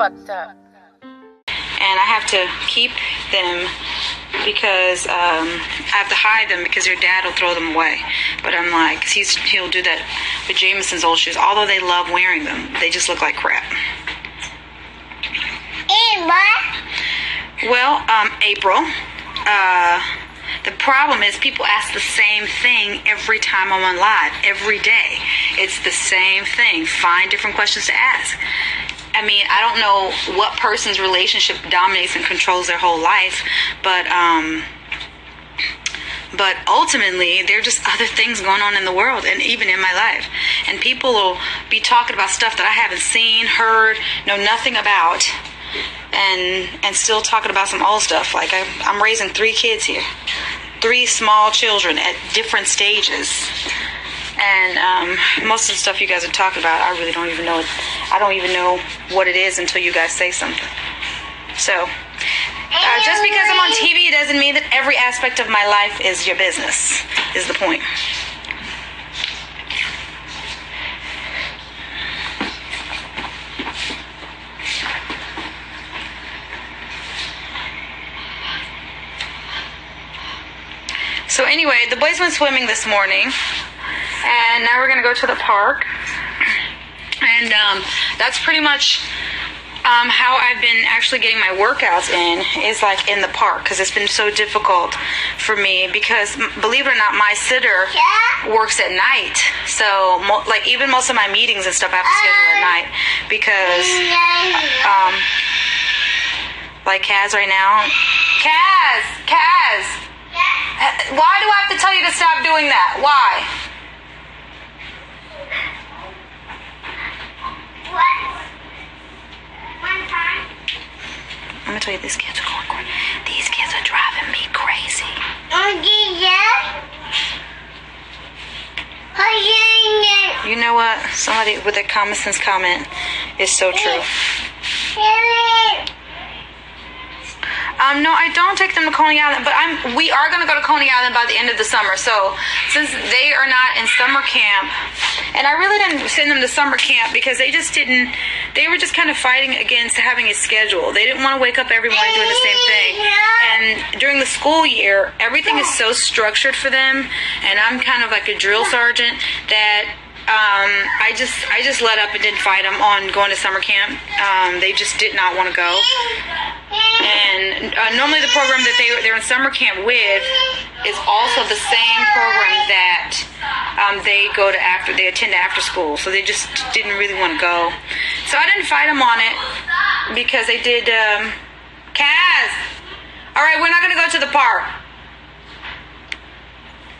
fucked up. And I have to keep them because I have to hide them because your dad will throw them away. But I'm like, he'll do that with Jameson's old shoes. Although they love wearing them, they just look like crap. Hey, what? Well, April, the problem is people ask the same thing every time I'm on live, every day. It's the same thing. Find different questions to ask. I mean, I don't know what person's relationship dominates and controls their whole life, but ultimately, there are just other things going on in the world and even in my life. And people will be talking about stuff that I haven't seen, heard, know nothing about, and still talking about some old stuff. Like I'm raising 3 kids here, 3 small children at different stages. And most of the stuff you guys are talking about, I really don't even know. I don't even know what it is until you guys say something. So, just because I'm on TV doesn't mean that every aspect of my life is your business, is the point. So anyway, the boys went swimming this morning. And now we're going to go to the park. And that's pretty much how I've been actually getting my workouts in, is like in the park, because it's been so difficult for me because, believe it or not, my sitter works at night. So like even most of my meetings and stuff I have to schedule at night because like Kaz right now. Kaz! Why do I have to tell you to stop doing that? Why? I'm gonna tell you, these kids are going crazy. These kids are driving me crazy. You know what? Somebody with a common sense comment is so true. No, I don't take them to Coney Island, but we are going to go to Coney Island by the end of the summer. So, since they are not in summer camp, and I really didn't send them to summer camp because they were just kind of fighting against having a schedule. They didn't want to wake up every morning doing the same thing. And during the school year, everything is so structured for them, and I'm kind of like a drill sergeant that I just let up and didn't fight them on going to summer camp. They just did not want to go. And normally the program that they're in summer camp with is also the same program that they attend after school. So they just didn't really want to go. So I didn't fight them on it because they did. Kaz, all right, we're not going to go to the park.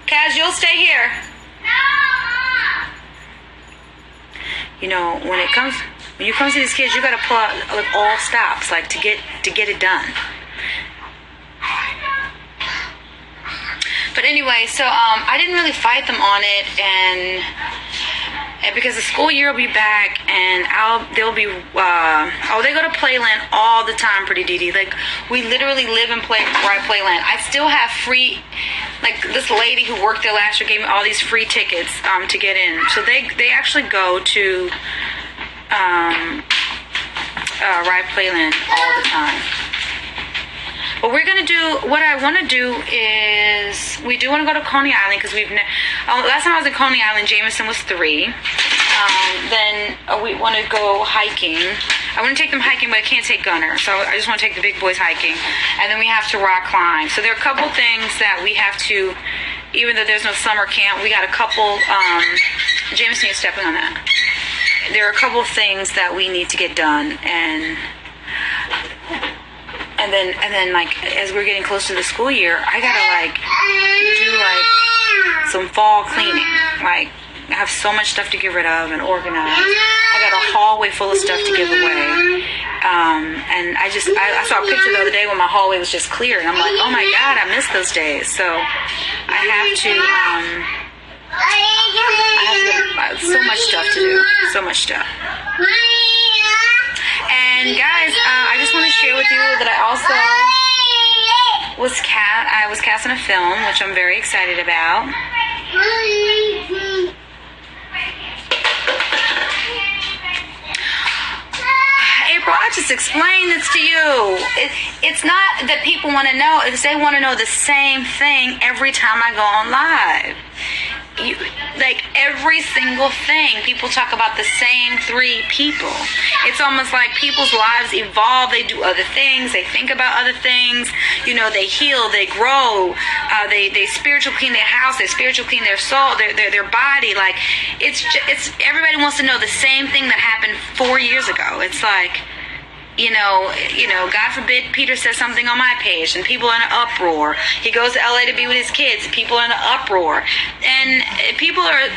Kaz, you'll stay here. You know, when you come to these kids, you gotta pull out like all stops, like to get it done. But anyway, so I didn't really fight them on it, and because the school year will be back, and they'll be they go to Playland all the time, pretty Dee. Like we literally live and play right Playland. I still have free. Like this lady who worked there last year gave me all these free tickets to get in. So they actually go to Ride Playland all the time. What I want to do is, we do want to go to Coney Island because last time I was in Coney Island, Jameson was 3. Then we want to go hiking. I want to take them hiking, but I can't take Gunner, so I just want to take the big boys hiking. And then we have to rock climb. So there are a couple things that we have to, even though there's no summer camp, we got a couple, Jameson is stepping on that. There are a couple things that we need to get done, and then like as we're getting close to the school year, I gotta like do like some fall cleaning. Like I have so much stuff to get rid of and organize. I got a hallway full of stuff to give away. And I saw a picture the other day when my hallway was just clear, and I'm like, oh my God, I miss those days. So I have so much stuff to do. So much stuff. And guys, I just want to share with you that I also was cast in a film, which I'm very excited about. April, girl, I just explained this to you. It's not that people want to know. It's they want to know the same thing every time I go on live. Like every single thing, people talk about the same 3 people. It's almost like people's lives evolve. They do other things. They think about other things. You know, they heal. They grow. They spiritual clean their house. They spiritual clean their soul, their body. Like it's everybody wants to know the same thing that happened 4 years ago. It's like, you know, God forbid Peter says something on my page and people are in an uproar. He goes to LA to be with his kids. People are in an uproar. And people are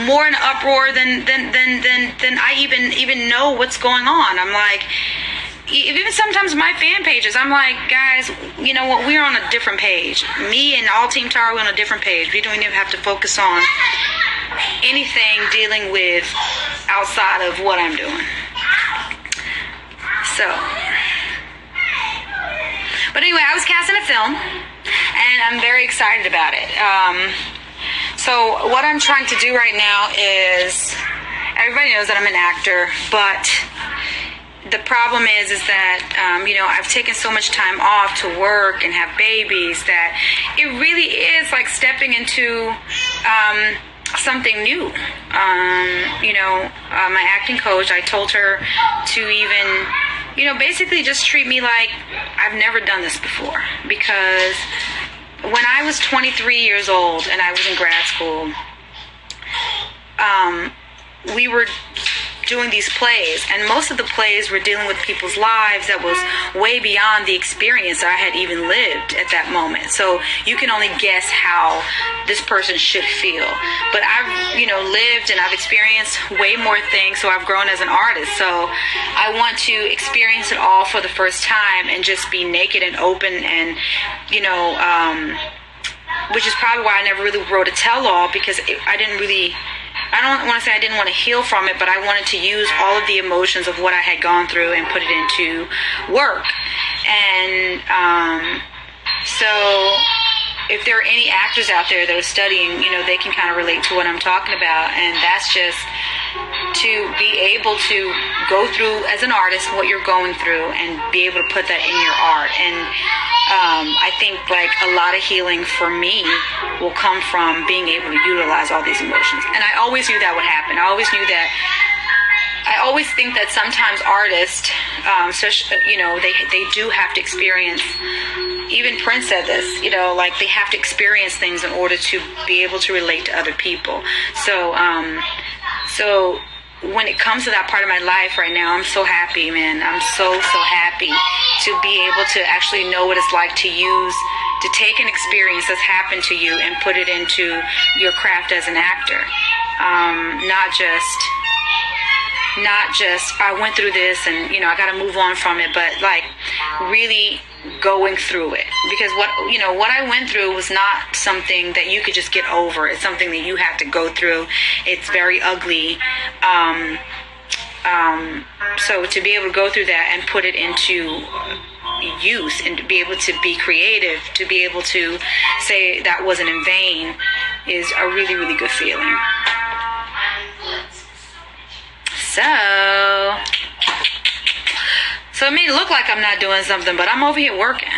more in an uproar than I even know what's going on. I'm like, even sometimes my fan pages, I'm like, guys, you know what? We're on a different page. Me and all Team Tara, we're on a different page. We don't even have to focus on anything dealing with outside of what I'm doing. So, but anyway, I was cast in a film, and I'm very excited about it. So what I'm trying to do right now is, everybody knows that I'm an actor, but the problem is that, you know, I've taken so much time off to work and have babies that it really is like stepping into something new. You know, my acting coach, I told her to even, you know, basically just treat me like I've never done this before. Because when I was 23 years old and I was in grad school, we were doing these plays, and most of the plays were dealing with people's lives that was way beyond the experience I had even lived at that moment. So you can only guess how this person should feel. But I've, you know, lived and I've experienced way more things, so I've grown as an artist. So I want to experience it all for the first time and just be naked and open, and, you know, which is probably why I never really wrote a tell-all, because I don't want to say I didn't want to heal from it, but I wanted to use all of the emotions of what I had gone through and put it into work. And so if there are any actors out there that are studying, you know, they can kind of relate to what I'm talking about. And that's just to be able to go through as an artist what you're going through and be able to put that in your art. And I think like a lot of healing for me will come from being able to utilize all these emotions. And I always knew that would happen. I always think that sometimes artists, you know, they do have to experience, even Prince said this, you know, like they have to experience things in order to be able to relate to other people. So when it comes to that part of my life right now, I'm so happy, man. I'm so happy to be able to actually know what it's like to take an experience that's happened to you and put it into your craft as an actor. Not just I went through this and, you know, I got to move on from it, but like really going through it. Because what I went through was not something that you could just get over. It's something that you have to go through. It's very ugly. So to be able to go through that and put it into use and to be able to be creative, to be able to say that wasn't in vain, is a really, really good feeling. So it may look like I'm not doing something, but I'm over here working.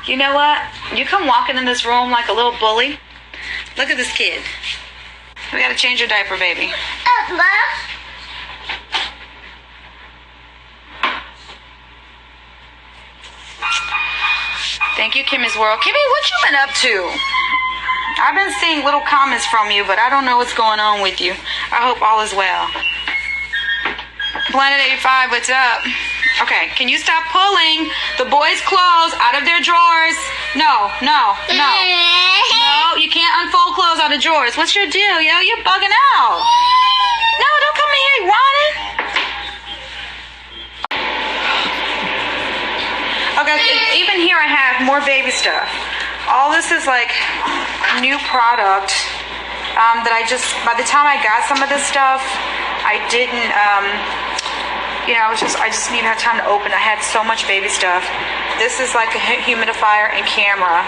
You know what? You come walking in this room like a little bully. Look at this kid. We gotta change your diaper, baby. Thank you, Kimmy's World. Kimmy, what you been up to? I've been seeing little comments from you, but I don't know what's going on with you. I hope all is well. Planet 85, what's up? Okay, can you stop pulling the boys' clothes out of their drawers? No, you can't unfold clothes out of drawers. What's your deal, yo? You're bugging out. No, don't come in here whining. Okay, even here I have more baby stuff. All this is like new product that I just, by the time I got some of this stuff, I didn't you know, I just didn't even have time to open. I had so much baby stuff. This is like a humidifier and camera.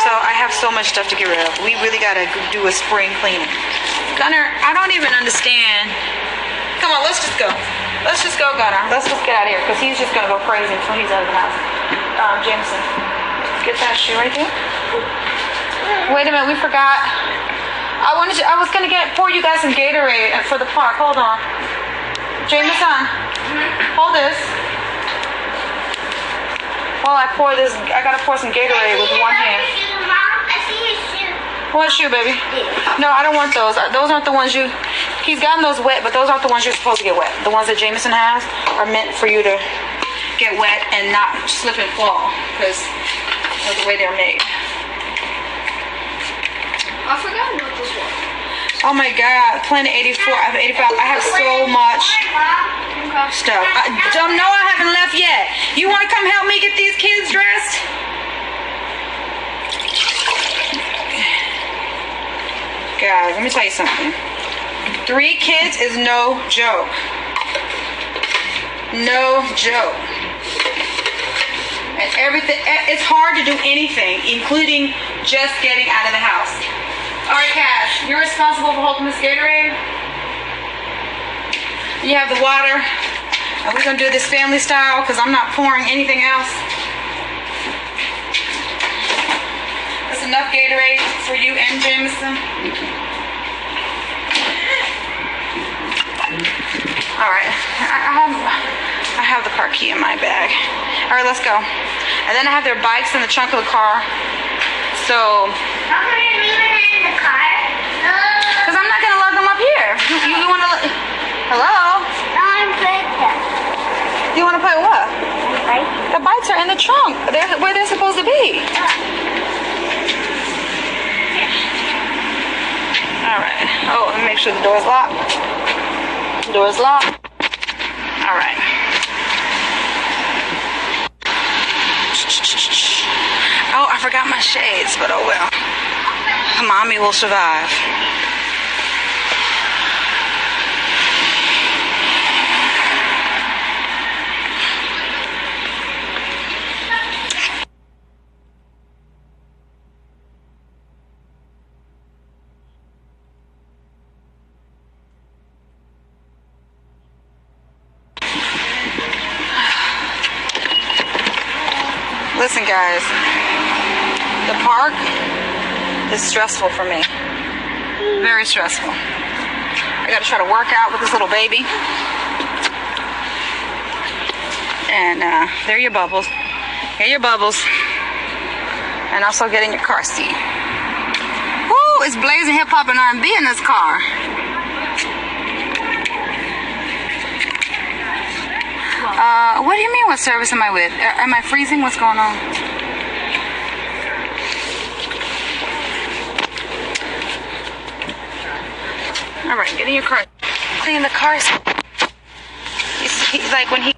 So I have so much stuff to get rid of. We really gotta do a spring cleaning. Gunner, I don't even understand. Come on, let's just go. Let's just go, Gunner. Let's just get out of here because he's just gonna go crazy until he's out of the house. Jameson, get that shoe right there. Wait a minute, we forgot. I was gonna pour you guys some Gatorade for the park. Hold on. Jameson, hold this. While I pour this, I gotta pour some Gatorade with one hand. What shoe, baby? No, I don't want those. Those aren't the ones he's gotten those wet, but those aren't the ones you're supposed to get wet. The ones that Jameson has are meant for you to get wet and not slip and fall because of the way they're made. I forgot what this was. Oh my God, Planet 84, I have 85. I have so much stuff. I don't know, I haven't left yet. You want to come help me get these kids dressed? Guys, let me tell you something. 3 kids is no joke. No joke. And everything, it's hard to do anything, including just getting out of the house. All right, Cash, you're responsible for holding this Gatorade. You have the water. And we're going to do this family style because I'm not pouring anything else. That's enough Gatorade for you and Jameson. All right, I have the car key in my bag. All right, let's go. And then I have their bikes in the trunk of the car. So, How come you're leaving it in the car? because I'm not going to lug them up here. You want to... Hello? No, I'm putting them. You want to play what? Right? The bikes are in the trunk. They're where they're supposed to be. All right. Oh, let me make sure the door's locked. The door's locked. All right. Oh, I forgot my shades, but oh well. Mommy will survive. Listen, guys, the park is stressful for me. Very stressful. I gotta try to work out with this little baby. And there are your bubbles. Here are your bubbles. And also get in your car seat. Woo, it's blazing hip hop and R&B in this car. What do you mean, what service am I with? Am I freezing? What's going on? All right, get in your car. Clean the car. He's like when he...